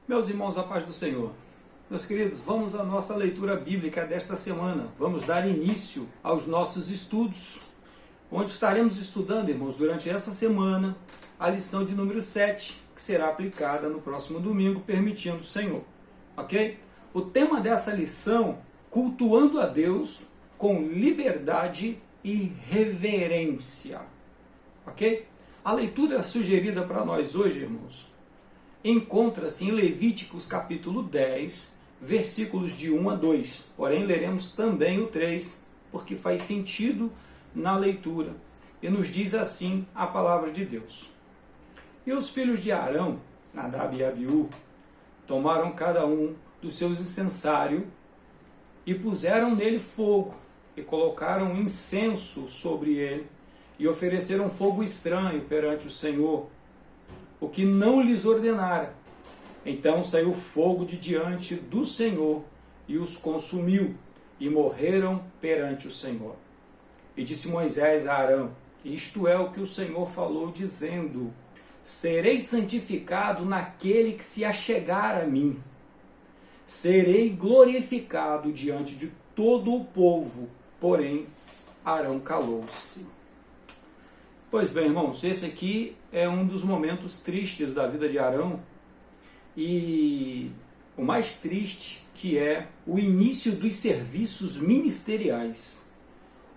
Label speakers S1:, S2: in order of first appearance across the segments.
S1: Meus irmãos, a paz do Senhor. Meus queridos, vamos à nossa leitura bíblica desta semana. Vamos dar início aos nossos estudos, onde estaremos estudando, irmãos, durante essa semana, a lição de número 7, que será aplicada no próximo domingo, permitindo o Senhor. Ok? O tema dessa lição, cultuando a Deus com liberdade e reverência. Ok? A leitura sugerida para nós hoje, irmãos, encontra-se em Levíticos capítulo 10, versículos de 1 a 2. Porém, leremos também o 3, porque faz sentido na leitura. E nos diz assim a palavra de Deus. E os filhos de Arão, Nadab e Abiú, tomaram cada um dos seus incensários e puseram nele fogo, e colocaram incenso sobre ele, e ofereceram fogo estranho perante o Senhor, o que não lhes ordenara. Então saiu fogo de diante do Senhor e os consumiu, e morreram perante o Senhor. E disse Moisés a Arão: isto é o que o Senhor falou, dizendo: serei santificado naquele que se achegar a mim. Serei glorificado diante de todo o povo. Porém, Arão calou-se. Pois bem, irmãos, esse aqui é um dos momentos tristes da vida de Arão, e o mais triste, que é o início dos serviços ministeriais,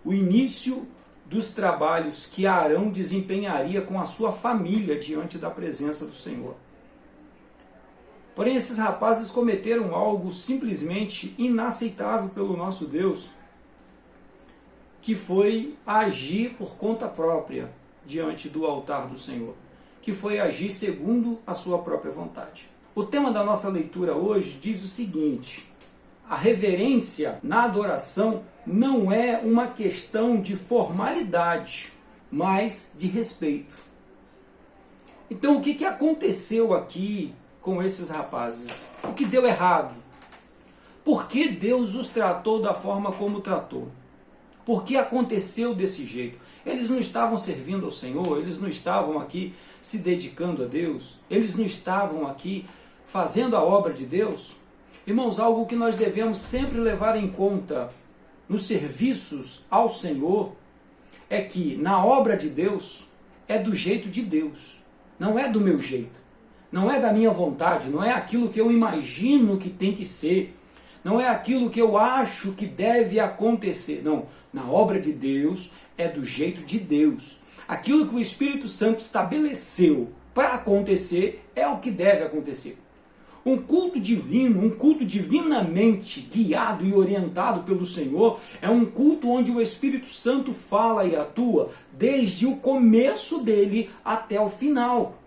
S1: o início dos trabalhos que Arão desempenharia com a sua família diante da presença do Senhor. Porém, esses rapazes cometeram algo simplesmente inaceitável pelo nosso Deus, que foi agir por conta própria diante do altar do Senhor, que foi agir segundo a sua própria vontade. O tema da nossa leitura hoje diz o seguinte: a reverência na adoração não é uma questão de formalidade, mas de respeito. Então, o que aconteceu aqui com esses rapazes? O que deu errado? Por que Deus os tratou da forma como tratou? Por que aconteceu desse jeito? Eles não estavam servindo ao Senhor, eles não estavam aqui se dedicando a Deus, eles não estavam aqui fazendo a obra de Deus. Irmãos, algo que nós devemos sempre levar em conta nos serviços ao Senhor é que na obra de Deus é do jeito de Deus, não é do meu jeito, não é da minha vontade, não é aquilo que eu imagino que tem que ser, não é aquilo que eu acho que deve acontecer. Não, na obra de Deus é do jeito de Deus. Aquilo que o Espírito Santo estabeleceu para acontecer é o que deve acontecer. Um culto divino, um culto divinamente guiado e orientado pelo Senhor, é um culto onde o Espírito Santo fala e atua desde o começo dele até o final.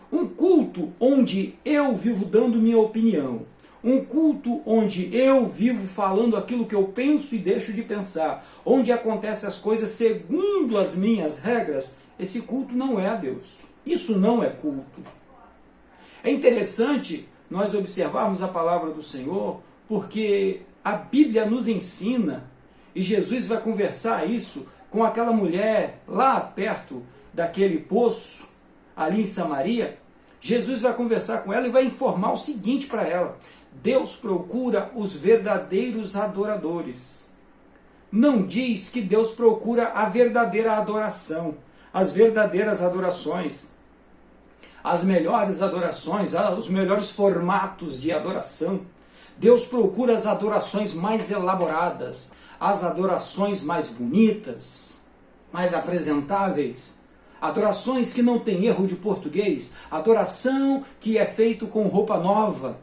S1: Um culto onde eu vivo dando minha opinião. Um culto onde eu vivo falando aquilo que eu penso e deixo de pensar, onde acontecem as coisas segundo as minhas regras, esse culto não é a Deus. Isso não é culto. É interessante nós observarmos a palavra do Senhor, porque a Bíblia nos ensina, e Jesus vai conversar isso com aquela mulher lá perto daquele poço, ali em Samaria. Jesus vai conversar com ela e vai informar o seguinte para ela: Deus procura os verdadeiros adoradores. Não diz que Deus procura a verdadeira adoração, as verdadeiras adorações, as melhores adorações, os melhores formatos de adoração. Deus procura as adorações mais elaboradas, as adorações mais bonitas, mais apresentáveis, adorações que não tem erro de português, adoração que é feito com roupa nova.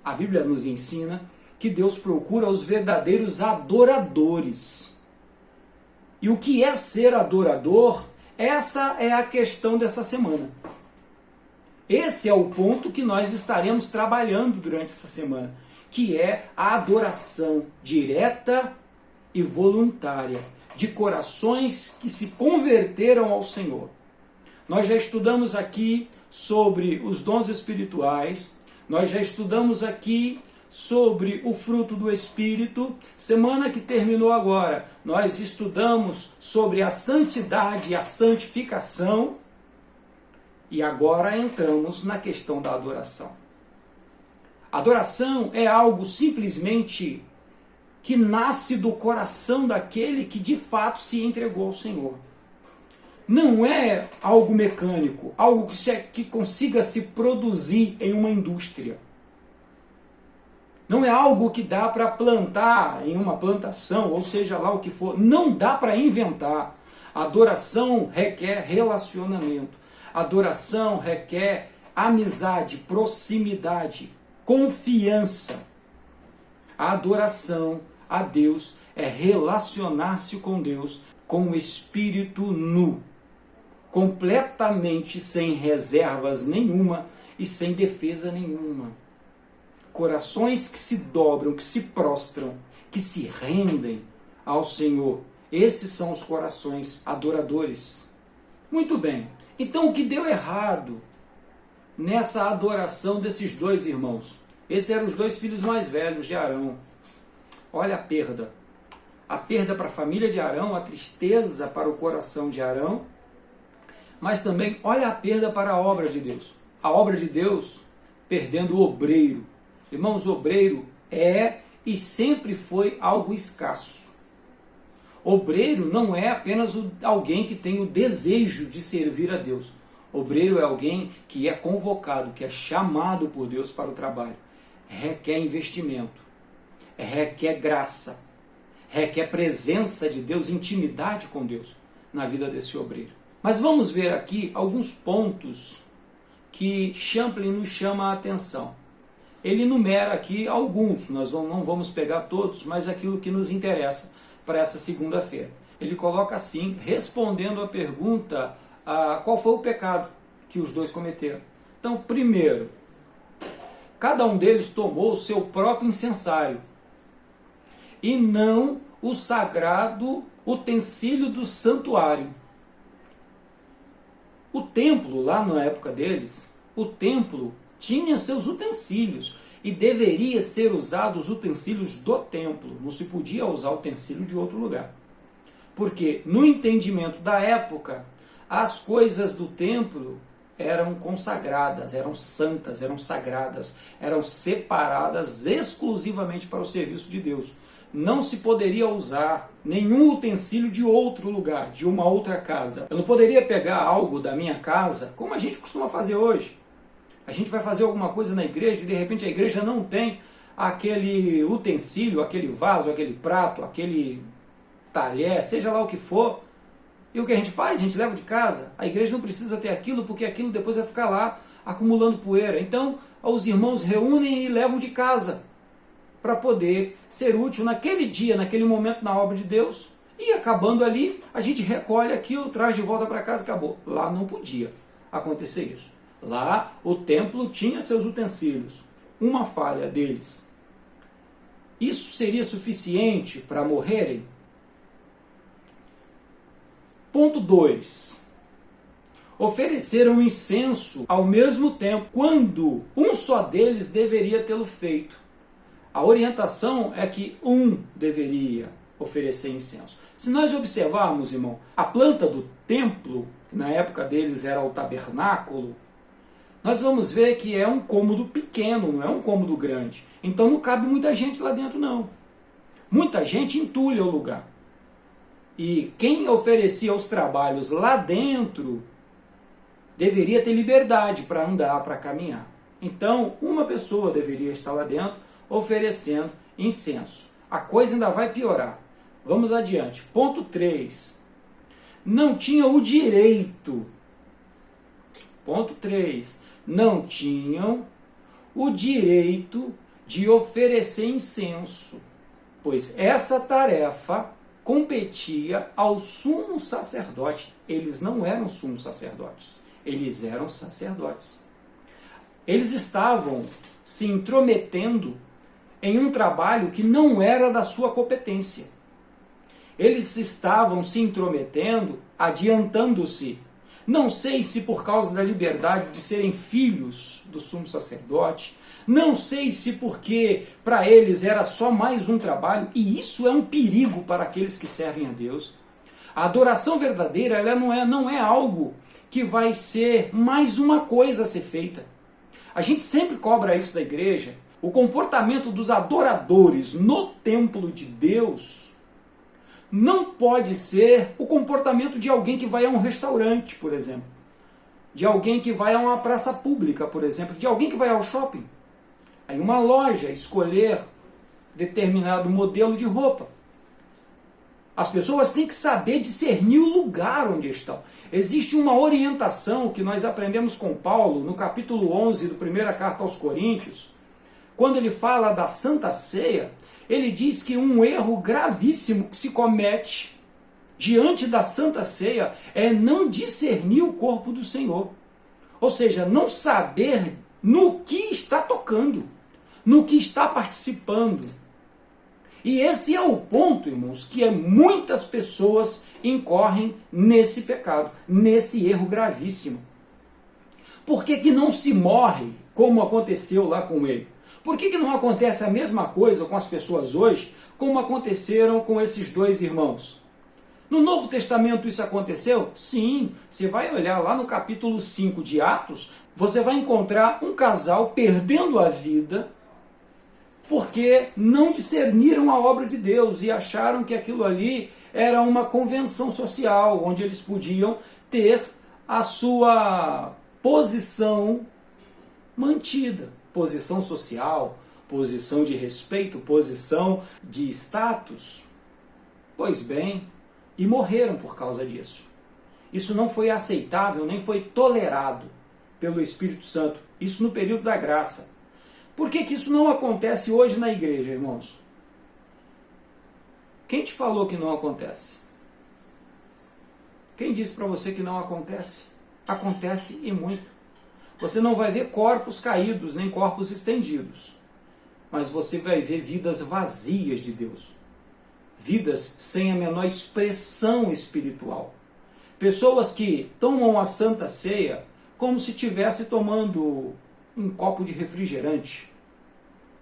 S1: A Bíblia nos ensina que Deus procura os verdadeiros adoradores. E o que é ser adorador? Essa é a questão dessa semana. Esse é o ponto que nós estaremos trabalhando durante essa semana, que é a adoração direta e voluntária, de corações que se converteram ao Senhor. Nós já estudamos aqui sobre os dons espirituais, nós já estudamos aqui sobre o fruto do Espírito. Semana que terminou agora, nós estudamos sobre a santidade e a santificação. E agora entramos na questão da adoração. Adoração é algo simplesmente que nasce do coração daquele que de fato se entregou ao Senhor. Não é algo mecânico, algo que consiga se produzir em uma indústria. Não é algo que dá para plantar em uma plantação, ou seja lá o que for. Não dá para inventar. Adoração requer relacionamento. Adoração requer amizade, proximidade, confiança. A adoração a Deus é relacionar-se com Deus com o espírito nu, completamente sem reservas nenhuma e sem defesa nenhuma. Corações que se dobram, que se prostram, que se rendem ao Senhor. Esses são os corações adoradores. Muito bem. Então o que deu errado nessa adoração desses dois irmãos? Esses eram os dois filhos mais velhos de Arão. Olha a perda. A perda para a família de Arão, a tristeza para o coração de Arão, mas também olha a perda para a obra de Deus. A obra de Deus perdendo o obreiro. Irmãos, o obreiro é e sempre foi algo escasso. Obreiro não é apenas alguém que tem o desejo de servir a Deus. Obreiro é alguém que é convocado, que é chamado por Deus para o trabalho. Requer investimento, requer graça, requer presença de Deus, intimidade com Deus na vida desse obreiro. Mas vamos ver aqui alguns pontos que Champlin nos chama a atenção. Ele enumera aqui alguns, nós não vamos pegar todos, mas aquilo que nos interessa para essa segunda-feira. Ele coloca assim, respondendo a pergunta, qual foi o pecado que os dois cometeram. Então, primeiro, cada um deles tomou o seu próprio incensário e não o sagrado utensílio do santuário. O templo, lá na época deles, o templo tinha seus utensílios e deveria ser usado os utensílios do templo. Não se podia usar utensílio de outro lugar. Porque no entendimento da época, as coisas do templo eram consagradas, eram santas, eram sagradas, eram separadas exclusivamente para o serviço de Deus. Não se poderia usar nenhum utensílio de outro lugar, de uma outra casa. Eu não poderia pegar algo da minha casa, como a gente costuma fazer hoje. A gente vai fazer alguma coisa na igreja e de repente a igreja não tem aquele utensílio, aquele vaso, aquele prato, aquele talher, seja lá o que for. E o que a gente faz? A gente leva de casa. A igreja não precisa ter aquilo, porque aquilo depois vai ficar lá acumulando poeira. Então os irmãos reúnem e levam de casa para poder ser útil naquele dia, naquele momento na obra de Deus. E acabando ali, a gente recolhe aquilo, traz de volta para casa e acabou. Lá não podia acontecer isso. Lá o templo tinha seus utensílios. Uma falha deles. Isso seria suficiente para morrerem? Ponto 2. Ofereceram incenso ao mesmo tempo, quando um só deles deveria tê-lo feito. A orientação é que um deveria oferecer incenso. Se nós observarmos, irmão, a planta do templo, que na época deles era o tabernáculo, nós vamos ver que é um cômodo pequeno, não é um cômodo grande. Então não cabe muita gente lá dentro, não. Muita gente entulha o lugar. E quem oferecia os trabalhos lá dentro deveria ter liberdade para andar, para caminhar. Então, uma pessoa deveria estar lá dentro oferecendo incenso. A coisa ainda vai piorar. Vamos adiante. Ponto 3. Não tinha o direito. Ponto 3. Não tinham o direito de oferecer incenso, pois essa tarefa competia ao sumo sacerdote. Eles não eram sumos sacerdotes, eles eram sacerdotes. Eles estavam se intrometendo em um trabalho que não era da sua competência. Eles estavam se intrometendo, adiantando-se. Não sei se por causa da liberdade de serem filhos do sumo sacerdote, não sei se porque para eles era só mais um trabalho, e isso é um perigo para aqueles que servem a Deus. A adoração verdadeira ela não é algo que vai ser mais uma coisa a ser feita. A gente sempre cobra isso da igreja. O comportamento dos adoradores no templo de Deus não pode ser o comportamento de alguém que vai a um restaurante, por exemplo. De alguém que vai a uma praça pública, por exemplo. De alguém que vai ao shopping. Aí uma loja escolher determinado modelo de roupa. As pessoas têm que saber discernir o lugar onde estão. Existe uma orientação que nós aprendemos com Paulo no capítulo 11 da primeira carta aos Coríntios. Quando ele fala da Santa Ceia, ele diz que um erro gravíssimo que se comete diante da Santa Ceia é não discernir o corpo do Senhor. Ou seja, não saber no que está tocando, no que está participando. E esse é o ponto, irmãos, que muitas pessoas incorrem nesse pecado, nesse erro gravíssimo. Por que não se morre como aconteceu lá com ele? Por que não acontece a mesma coisa com as pessoas hoje, como aconteceram com esses dois irmãos? No Novo Testamento isso aconteceu? Sim. Você vai olhar lá no capítulo 5 de Atos, você vai encontrar um casal perdendo a vida porque não discerniram a obra de Deus e acharam que aquilo ali era uma convenção social, onde eles podiam ter a sua posição mantida. Posição social, posição de respeito, posição de status. Pois bem, e morreram por causa disso. Isso não foi aceitável, nem foi tolerado pelo Espírito Santo. Isso no período da graça. Por que isso não acontece hoje na igreja, irmãos? Quem te falou que não acontece? Quem disse para você que não acontece? Acontece e muito. Você não vai ver corpos caídos, nem corpos estendidos. Mas você vai ver vidas vazias de Deus. Vidas sem a menor expressão espiritual. Pessoas que tomam a Santa Ceia como se estivesse tomando um copo de refrigerante.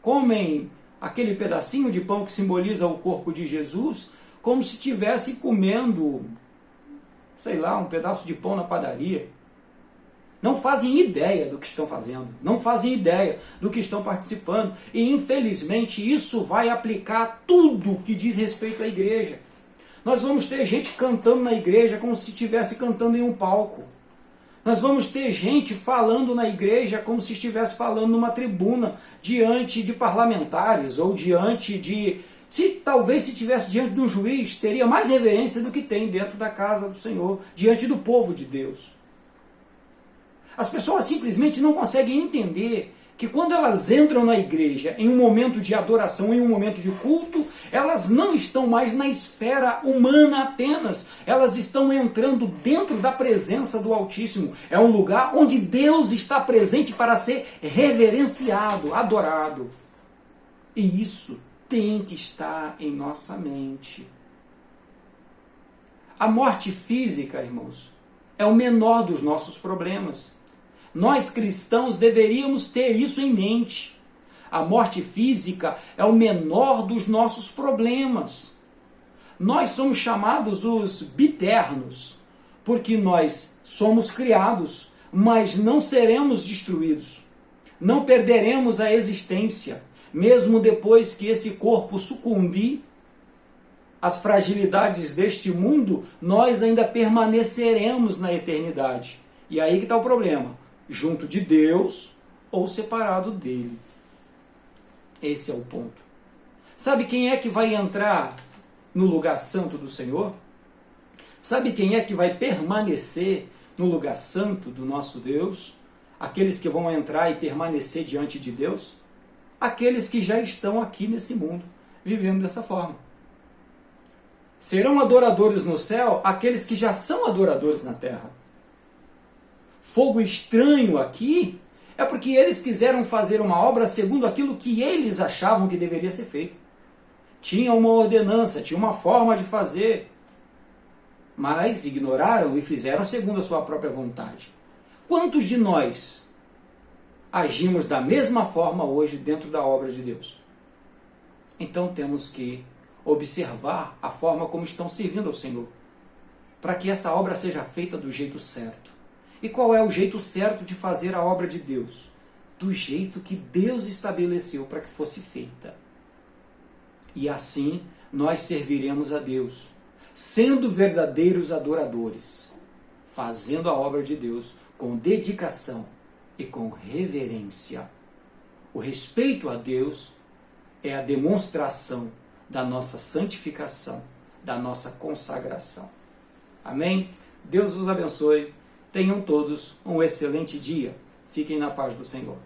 S1: Comem aquele pedacinho de pão que simboliza o corpo de Jesus como se estivesse comendo, sei lá, um pedaço de pão na padaria. Não fazem ideia do que estão fazendo, não fazem ideia do que estão participando. E infelizmente isso vai aplicar a tudo que diz respeito à igreja. Nós vamos ter gente cantando na igreja como se estivesse cantando em um palco. Nós vamos ter gente falando na igreja como se estivesse falando numa tribuna, diante de parlamentares, ou diante de... Talvez se estivesse diante de um juiz, teria mais reverência do que tem dentro da casa do Senhor, diante do povo de Deus. As pessoas simplesmente não conseguem entender que quando elas entram na igreja em um momento de adoração, em um momento de culto, elas não estão mais na esfera humana apenas, elas estão entrando dentro da presença do Altíssimo. É um lugar onde Deus está presente para ser reverenciado, adorado. E isso tem que estar em nossa mente. A morte física, irmãos, é o menor dos nossos problemas. Nós cristãos deveríamos ter isso em mente. A morte física é o menor dos nossos problemas. Nós somos chamados os biternos, porque nós somos criados, mas não seremos destruídos. Não perderemos a existência, mesmo depois que esse corpo sucumbir às fragilidades deste mundo, nós ainda permaneceremos na eternidade. E aí que está o problema. Junto de Deus ou separado dele. Esse é o ponto. Sabe quem é que vai entrar no lugar santo do Senhor? Sabe quem é que vai permanecer no lugar santo do nosso Deus? Aqueles que vão entrar e permanecer diante de Deus? Aqueles que já estão aqui nesse mundo, vivendo dessa forma. Serão adoradores no céu aqueles que já são adoradores na terra. Fogo estranho aqui é porque eles quiseram fazer uma obra segundo aquilo que eles achavam que deveria ser feito. Tinha uma ordenança, tinha uma forma de fazer, mas ignoraram e fizeram segundo a sua própria vontade. Quantos de nós agimos da mesma forma hoje dentro da obra de Deus? Então temos que observar a forma como estão servindo ao Senhor, para que essa obra seja feita do jeito certo. E qual é o jeito certo de fazer a obra de Deus? Do jeito que Deus estabeleceu para que fosse feita. E assim nós serviremos a Deus, sendo verdadeiros adoradores, fazendo a obra de Deus com dedicação e com reverência. O respeito a Deus é a demonstração da nossa santificação, da nossa consagração. Amém? Deus vos abençoe. Tenham todos um excelente dia. Fiquem na paz do Senhor.